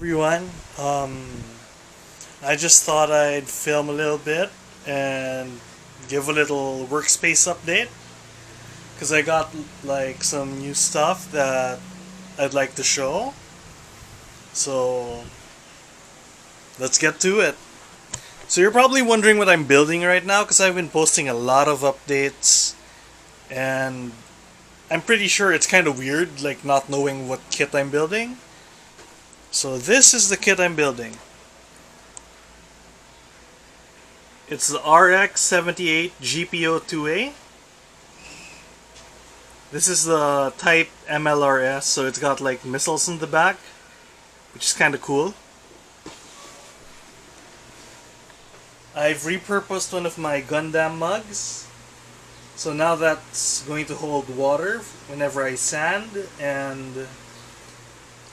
Everyone. I just thought I'd film a little bit and give a little workspace update because I got like some new stuff that I'd like to show. So let's get to it. So you're probably wondering what I'm building right now because I've been posting a lot of updates and I'm pretty sure it's kind of weird like not knowing what kit I'm building. So this is the kit I'm building. It's the RX-78 GPO2A. This is the type MLRS, so it's got like missiles in the back, which is kind of cool. I've repurposed one of my Gundam mugs, so now that's going to hold water whenever I sand and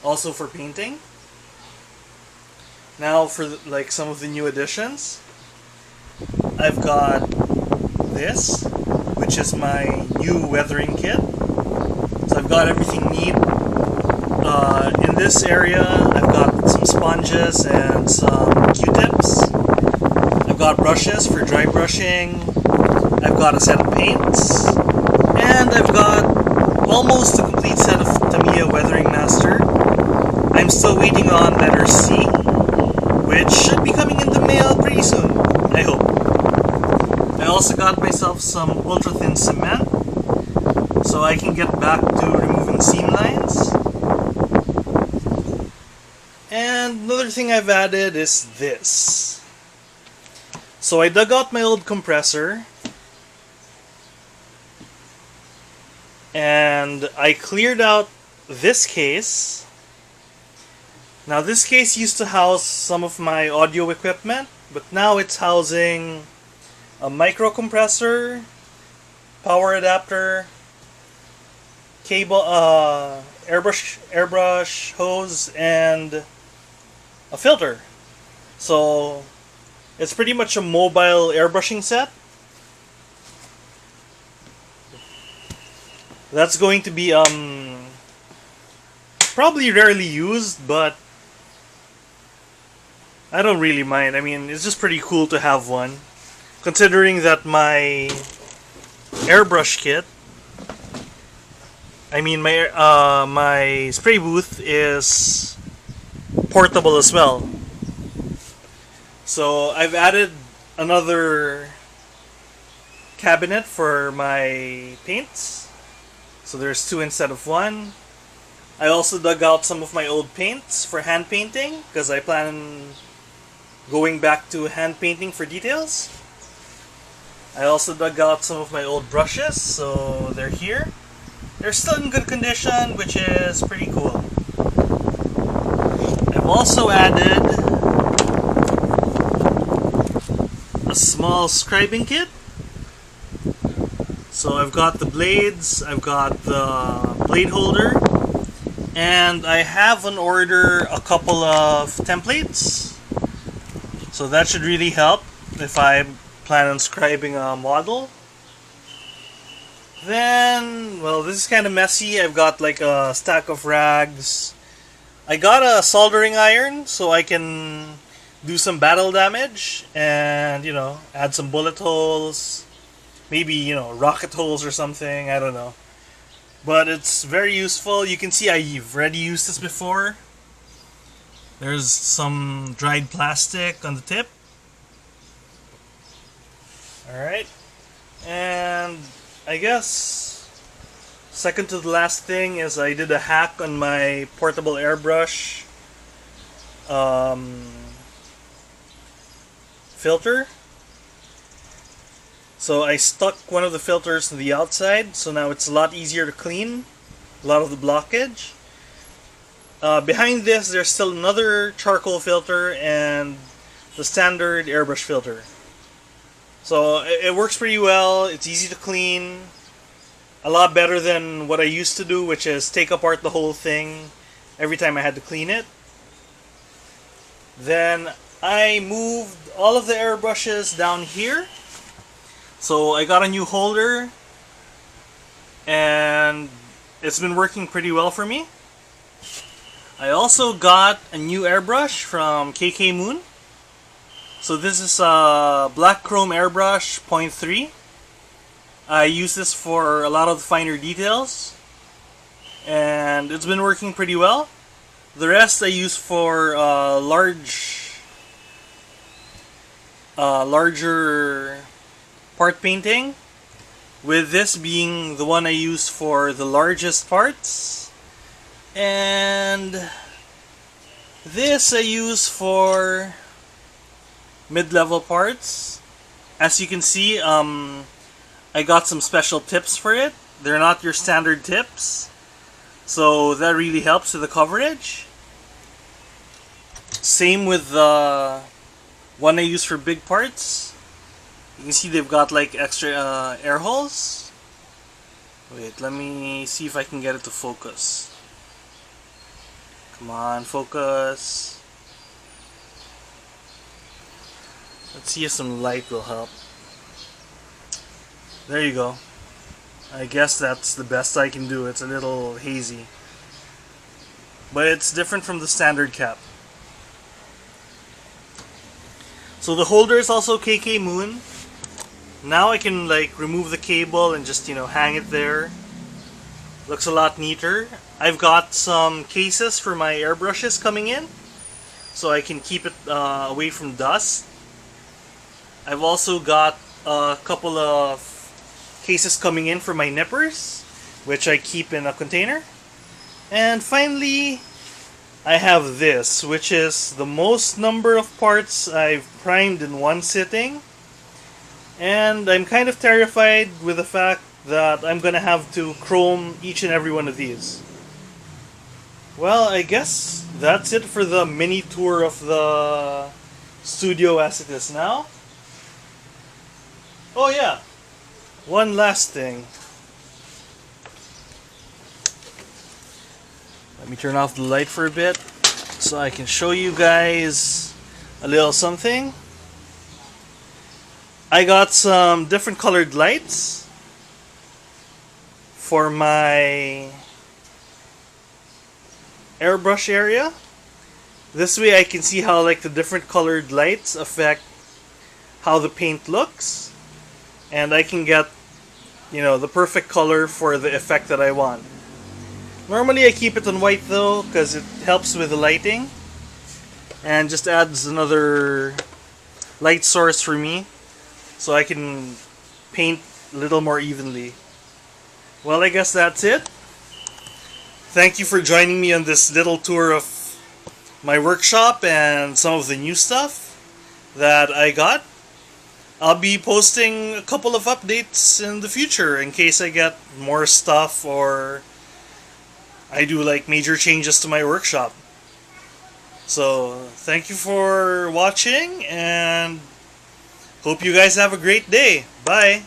also for painting. Now for like some of the new additions, I've got this, which is my new weathering kit. So I've got everything neat. In this area, I've got some sponges and some Q-tips. I've got brushes for dry brushing. I've got a set of paints. And I've got almost a complete set of Tamiya Weathering Master. I'm still waiting on letter C, which should be coming in the mail pretty soon, I hope. I also got myself some ultra thin cement so I can get back to removing seam lines. And another thing I've added is this. So I dug out my old compressor and I cleared out this case. Now this case used to house some of my audio equipment, but now it's housing a micro compressor, power adapter, cable, airbrush hose, and a filter. So it's pretty much a mobile airbrushing set. That's going to be probably rarely used, but I don't really mind. I mean, it's just pretty cool to have one, considering that my airbrush kit, my spray booth is portable as well. So I've added another cabinet for my paints. So there's two instead of one. I also dug out some of my old paints for hand painting because I plan on going back to hand painting for details. I also dug out some of my old brushes, so they're here. They're still in good condition, which is pretty cool. I've also added a small scribing kit. So I've got the blades, I've got the blade holder, and I have on order a couple of templates. So that should really help if I plan on scribing a model. Then, well, this is kind of messy. I've got like a stack of rags. I got a soldering iron so I can do some battle damage and, add some bullet holes. Maybe, rocket holes or something. I don't know. But it's very useful. You can see I've already used this before. There's some dried plastic on the tip. Alright. And I guess second to the last thing is I did a hack on my portable airbrush filter. So I stuck one of the filters to the outside, so now it's a lot easier to clean a lot of the blockage. Behind this, there's still another charcoal filter and the standard airbrush filter. So it works pretty well. It's easy to clean. A lot better than what I used to do, which is take apart the whole thing every time I had to clean it. Then I moved all of the airbrushes down here. So I got a new holder and it's been working pretty well for me. I also got a new airbrush from KK Moon. So this is a black chrome airbrush 0.3. I use this for a lot of the finer details, and it's been working pretty well. The rest I use for larger part painting, with this being the one I use for the largest parts, and this I use for mid-level parts. As you can see, I got some special tips for it. They're not your standard tips, so that really helps with the coverage. Same with the one I use for big parts. You can see they've got like extra air holes. Wait, let me see if I can get it to focus. Come on, focus. Let's see if some light will help. There you go. I guess that's the best I can do. It's a little hazy, but it's different from the standard cap. So the holder is also KK Moon. Now I can like remove the cable and just, hang it there. Looks a lot neater. I've got some cases for my airbrushes coming in, so I can keep it away from dust. I've also got a couple of cases coming in for my nippers, which I keep in a container. And finally, I have this, which is the most number of parts I've primed in one sitting. And I'm kind of terrified with the fact that I'm gonna have to chrome each and every one of these. Well, I guess that's it for the mini tour of the studio as it is now. Oh yeah, one last thing. Let me turn off the light for a bit so I can show you guys a little something. I got some different colored lights for my airbrush area. This way I can see how like the different colored lights affect how the paint looks, and I can get the perfect color for the effect that I want. Normally I keep it on white though, because it helps with the lighting and just adds another light source for me, so I can paint a little more evenly. Well, I guess that's it. Thank you for joining me on this little tour of my workshop and some of the new stuff that I got. I'll be posting a couple of updates in the future in case I get more stuff or I do like major changes to my workshop. So thank you for watching and hope you guys have a great day. Bye!